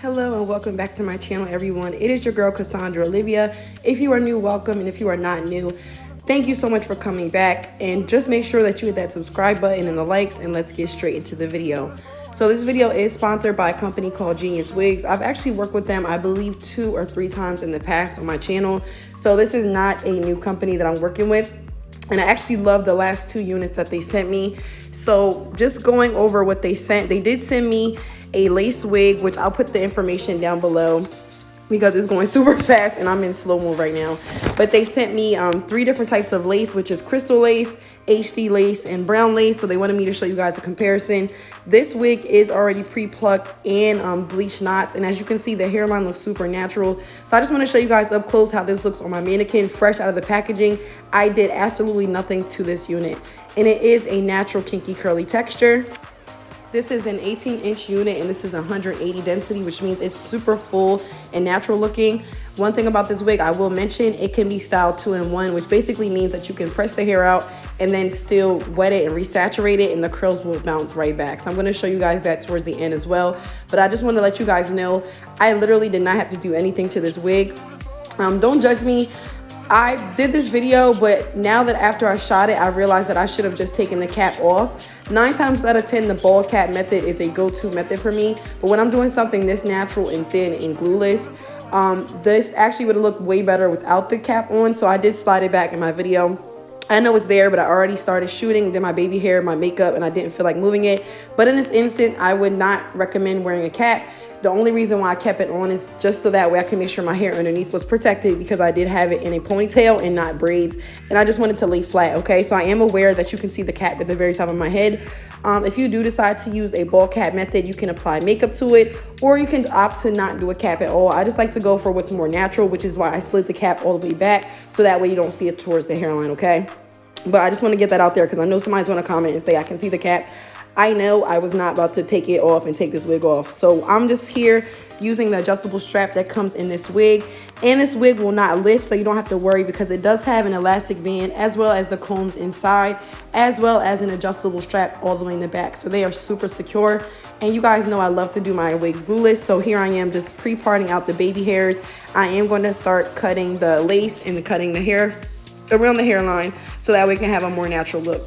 Hello and welcome back to my channel, everyone. It is your girl Cassandra, Olivia. If you are new, welcome, and if you are not new, thank you so much for coming back. And just make sure that you hit that subscribe button and the likes, and let's get straight into the video. So this video is sponsored by a company called Genius Wigs. I've actually worked with them, I believe 2 or 3 times in the past on my channel. So this is not a new company that I'm working with. And I actually love the last 2 units that they sent me. So just going over what they sent, they did send me a lace wig, which I'll put the information down below because it's going super fast and I'm in slow-mo right now. But they sent me 3 different types of lace, which is crystal lace, HD lace, and brown lace. So they wanted me to show you guys a comparison. This wig is already pre-plucked and bleached knots, and as you can see, the hairline looks super natural. So I just want to show you guys up close how this looks on my mannequin, fresh out of the packaging. I did absolutely nothing to this unit, and it is a natural kinky curly texture. This is an 18-inch unit, and this is 180 density, which means it's super full and natural looking. One thing about this wig I will mention, it can be styled 2-in-1, which basically means that you can press the hair out and then still wet it and resaturate it, and the curls will bounce right back. So I'm going to show you guys that towards the end as well. But I just want to let you guys know, I literally did not have to do anything to this wig. Don't judge me. I did this video, but now that after I shot it, I realized that I should have just taken the cap off. 9 times out of 10, the bald cap method is a go-to method for me. But when I'm doing something this natural and thin and glueless, this actually would have looked way better without the cap on. So I did slide it back in my video. I know it's there, but I already started shooting, did my baby hair, my makeup, and I didn't feel like moving it. But in this instant, I would not recommend wearing a cap. The only reason why I kept it on is just so that way I can make sure my hair underneath was protected, because I did have it in a ponytail and not braids, and I just wanted to lay flat, okay? So I am aware that you can see the cap at the very top of my head. If you do decide to use a bald cap method, you can apply makeup to it, or you can opt to not do a cap at all. I just like to go for what's more natural, which is why I slid the cap all the way back, so that way you don't see it towards the hairline, okay? But I just want to get that out there because I know somebody's going to comment and say, I can see the cap. I know I was not about to take it off and take this wig off. So I'm just here using the adjustable strap that comes in this wig. And this wig will not lift, so you don't have to worry, because it does have an elastic band as well as the combs inside, as well as an adjustable strap all the way in the back. So they are super secure. And you guys know I love to do my wigs glueless. So here I am just pre-parting out the baby hairs. I am going to start cutting the lace and cutting the hair around the hairline, so that way we can have a more natural look.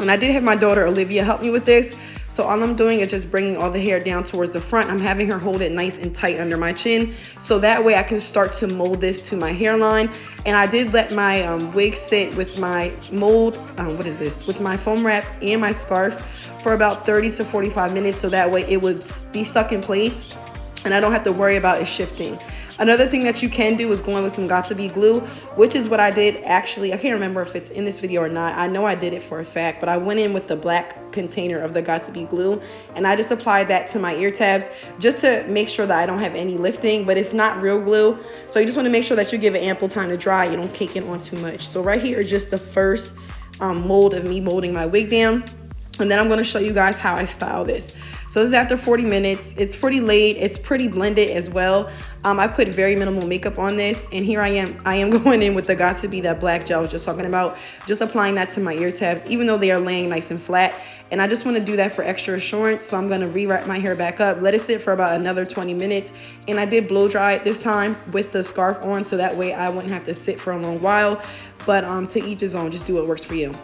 And I did have my daughter Olivia help me with this. So all I'm doing is just bringing all the hair down towards the front. I'm having her hold it nice and tight under my chin, so that way I can start to mold this to my hairline. And I did let my wig sit with my mold, with my foam wrap and my scarf for about 30 to 45 minutes, so that way it would be stuck in place and I don't have to worry about it shifting. Another thing that you can do is go in with some Got2b glue, which is what I did actually. I can't remember if it's in this video or not. I know I did it for a fact, but I went in with the black container of the Got2b glue, and I just applied that to my ear tabs just to make sure that I don't have any lifting, but it's not real glue. So you just want to make sure that you give it ample time to dry. You don't cake it on too much. So right here is just the first mold of me molding my wig down. And then I'm going to show you guys how I style this. So this is after 40 minutes. It's pretty laid. It's pretty blended as well. I put very minimal makeup on this. And here I am going in with the Got2b, that black gel I was just talking about. Just applying that to my ear tabs, even though they are laying nice and flat. And I just want to do that for extra assurance. So I'm going to re-wrap my hair back up, let it sit for about another 20 minutes. And I did blow dry it this time with the scarf on, so that way I wouldn't have to sit for a long while. But to each his own, just do what works for you.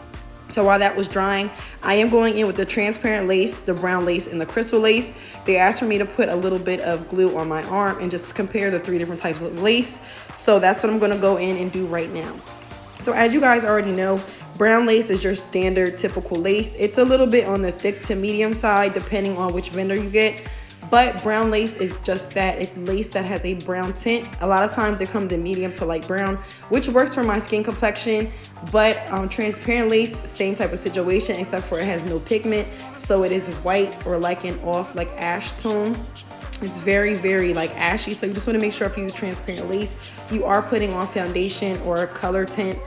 So while that was drying, I am going in with the transparent lace, the brown lace, and the crystal lace. They asked for me to put a little bit of glue on my arm and just compare the 3 different types of lace. So that's what I'm going to go in and do right now. So as you guys already know, brown lace is your standard typical lace. It's a little bit on the thick to medium side depending on which vendor you get. But brown lace is just that. It's lace that has a brown tint. A lot of times it comes in medium to light brown, which works for my skin complexion. But transparent lace, same type of situation, except for it has no pigment. So it is white, or like an off like ash tone. It's very, very like ashy. So you just want to make sure if you use transparent lace, you are putting on foundation or a color tint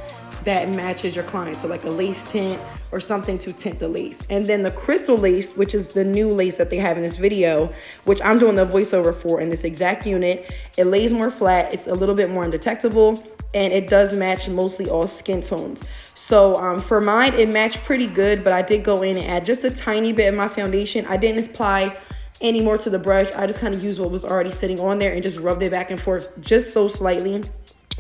that matches your client. So like a lace tint or something to tint the lace. And then the crystal lace, which is the new lace that they have in this video, which I'm doing the voiceover for in this exact unit. It lays more flat. It's a little bit more undetectable, and it does match mostly all skin tones. So for mine, it matched pretty good, but I did go in and add just a tiny bit of my foundation. I didn't apply any more to the brush. I just kind of used what was already sitting on there and just rubbed it back and forth just so slightly.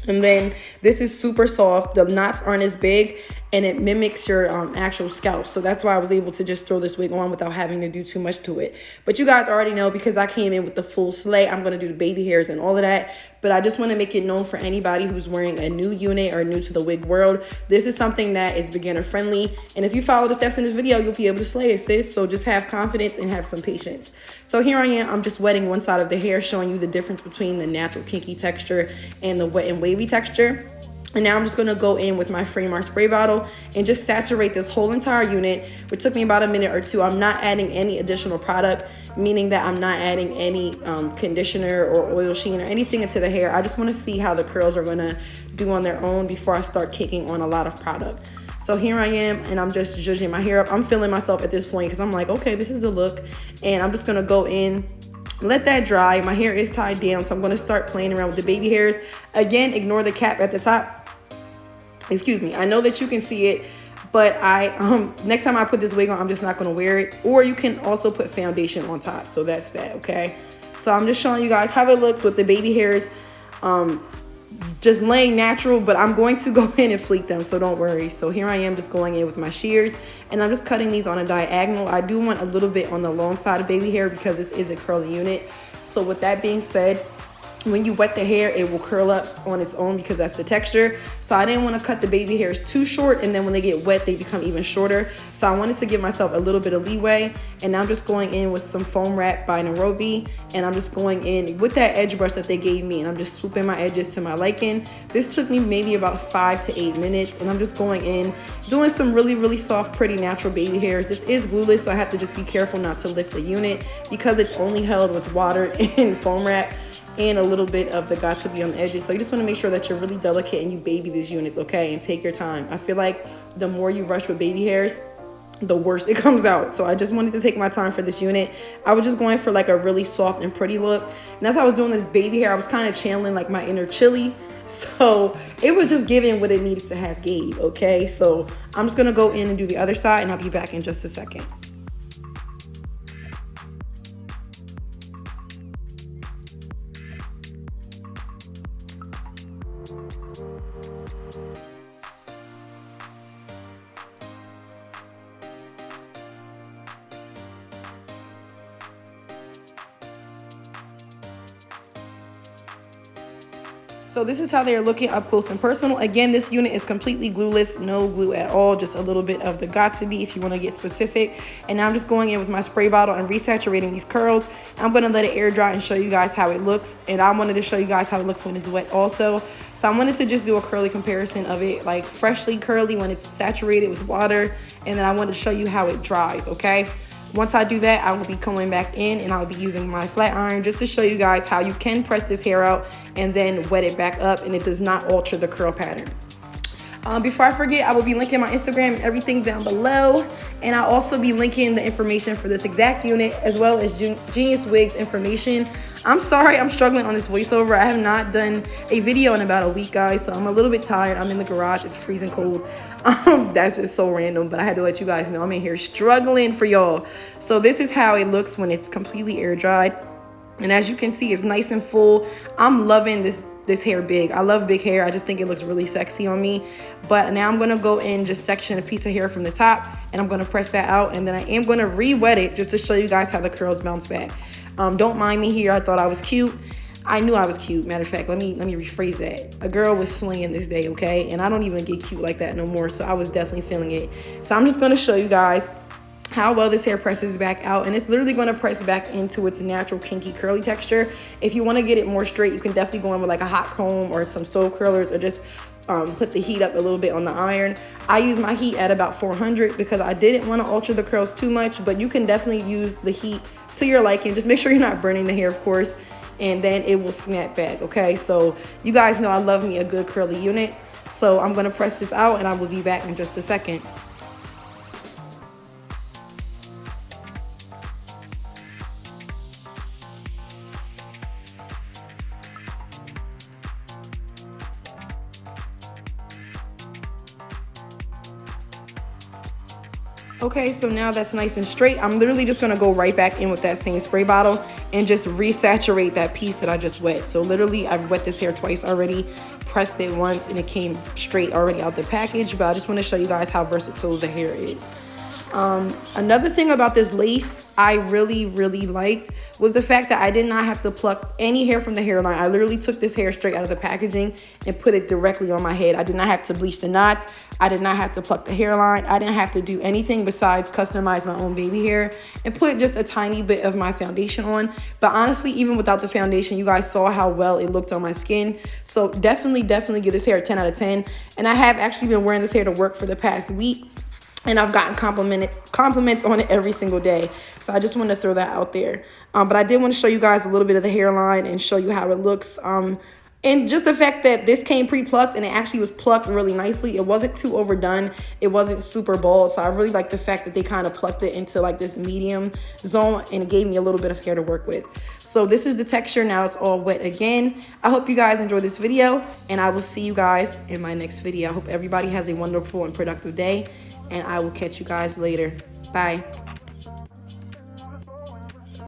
And then this is super soft. The knots aren't as big, and it mimics your actual scalp. So that's why I was able to just throw this wig on without having to do too much to it. But you guys already know, because I came in with the full slay, I'm going to do the baby hairs and all of that. But I just want to make it known for anybody who's wearing a new unit or new to the wig world. This is something that is beginner friendly. And if you follow the steps in this video, you'll be able to slay it, sis. So just have confidence and have some patience. So here I am. I'm just wetting one side of the hair, showing you the difference between the natural kinky texture and the wet and wavy texture. And now I'm just gonna go in with my Frame Art spray bottle and just saturate this whole entire unit, which took me about a minute or two. I'm not adding any additional product, meaning that I'm not adding any conditioner or oil sheen or anything into the hair. I just wanna see how the curls are gonna do on their own before I start kicking on a lot of product. So here I am, and I'm just zhuzhing my hair up. I'm feeling myself at this point because I'm like, okay, this is a look. And I'm just gonna go in, let that dry. My hair is tied down, so I'm gonna start playing around with the baby hairs. Again, ignore the cap at the top. Excuse me, I know that you can see it, but next time I put this wig on, I'm just not gonna wear it. Or you can also put foundation on top, so that's that, okay? So I'm just showing you guys how it looks with the baby hairs just laying natural, but I'm going to go in and fleek them, so don't worry. So here I am just going in with my shears, and I'm just cutting these on a diagonal. I do want a little bit on the long side of baby hair because this is a curly unit. So with that being said, when you wet the hair, it will curl up on its own because that's the texture. So I didn't want to cut the baby hairs too short, and then when they get wet, they become even shorter. So I wanted to give myself a little bit of leeway, and now I'm just going in with some foam wrap by Nairobi, and I'm just going in with that edge brush that they gave me, and I'm just swooping my edges to my liking. This took me maybe about 5 to 8 minutes, and I'm just going in, doing some really, really soft, pretty natural baby hairs. This is glueless, so I have to just be careful not to lift the unit because it's only held with water and foam wrap and a little bit of the got to be on the edges. So you just want to make sure that you're really delicate and you baby these units, okay? And take your time. I feel like the more you rush with baby hairs, the worse it comes out. So I just wanted to take my time for this unit. I was just going for like a really soft and pretty look. And as I was doing this baby hair, I was kind of channeling like my inner Chili. So it was just giving what it needed to have gave, okay? So I'm just gonna go in and do the other side, and I'll be back in just a second. So this is how they're looking up close and personal. Again, this unit is completely glueless, no glue at all, just a little bit of the got to be if you want to get specific. And now I'm just going in with my spray bottle and resaturating these curls. I'm going to let it air dry and show you guys how it looks. And I wanted to show you guys how it looks when it's wet also. So I wanted to just do a curly comparison of it, like freshly curly when it's saturated with water. And then I wanted to show you how it dries, okay? Once I do that, I will be coming back in and I'll be using my flat iron just to show you guys how you can press this hair out and then wet it back up, and it does not alter the curl pattern. Before I forget, I will be linking my Instagram and everything down below, and I'll also be linking the information for this exact unit as well as Genius Wigs information. I'm sorry, I'm struggling on this voiceover. I have not done a video in about a week, guys, so I'm a little bit tired. I'm in the garage, it's freezing cold. That's just so random, but I had to let you guys know I'm in here struggling for y'all. So this is how it looks when it's completely air dried, and as you can see, it's nice and full. I'm loving this hair big. I love big hair. I just think it looks really sexy on me. But now I'm going to go in, just section a piece of hair from the top, and I'm going to press that out, and then I am going to re-wet it just to show you guys how the curls bounce back. Don't mind me here. I thought I was cute. I knew I was cute. Matter of fact, let me rephrase that. A girl was slinging this day, okay? And I don't even get cute like that no more, so I was definitely feeling it. So I'm just going to show you guys how well this hair presses back out, and it's literally going to press back into its natural kinky curly texture. If you want to get it more straight, you can definitely go in with like a hot comb or some stove curlers, or just put the heat up a little bit on the iron. I use my heat at about 400 because I didn't want to alter the curls too much, but you can definitely use the heat to your liking. Just make sure you're not burning the hair, of course, and then it will snap back, okay? So you guys know I love me a good curly unit. So I'm going to press this out, and I will be back in just a second. Okay, so now that's nice and straight. I'm literally just gonna go right back in with that same spray bottle and just resaturate that piece that I just wet. So literally, I've wet this hair twice already, pressed it once, and it came straight already out the package. But I just wanna show you guys how versatile the hair is. Another thing about this lace I really liked was the fact that I did not have to pluck any hair from the hairline. I literally took this hair straight out of the packaging and put it directly on my head. I did not have to bleach the knots. I did not have to pluck the hairline. I didn't have to do anything besides customize my own baby hair and put just a tiny bit of my foundation on. But honestly, even without the foundation, you guys saw how well it looked on my skin. So definitely give this hair a 10 out of 10. And I have actually been wearing this hair to work for the past week. And I've gotten compliments on it every single day. So I just want to throw that out there. But I did want to show you guys a little bit of the hairline and show you how it looks. And just the fact that this came pre-plucked and it actually was plucked really nicely. It wasn't too overdone. It wasn't super bald. So I really like the fact that they kind of plucked it into like this medium zone and it gave me a little bit of hair to work with. So this is the texture. Now it's all wet again. I hope you guys enjoyed this video and I will see you guys in my next video. I hope everybody has a wonderful and productive day. And I will catch you guys later. Bye.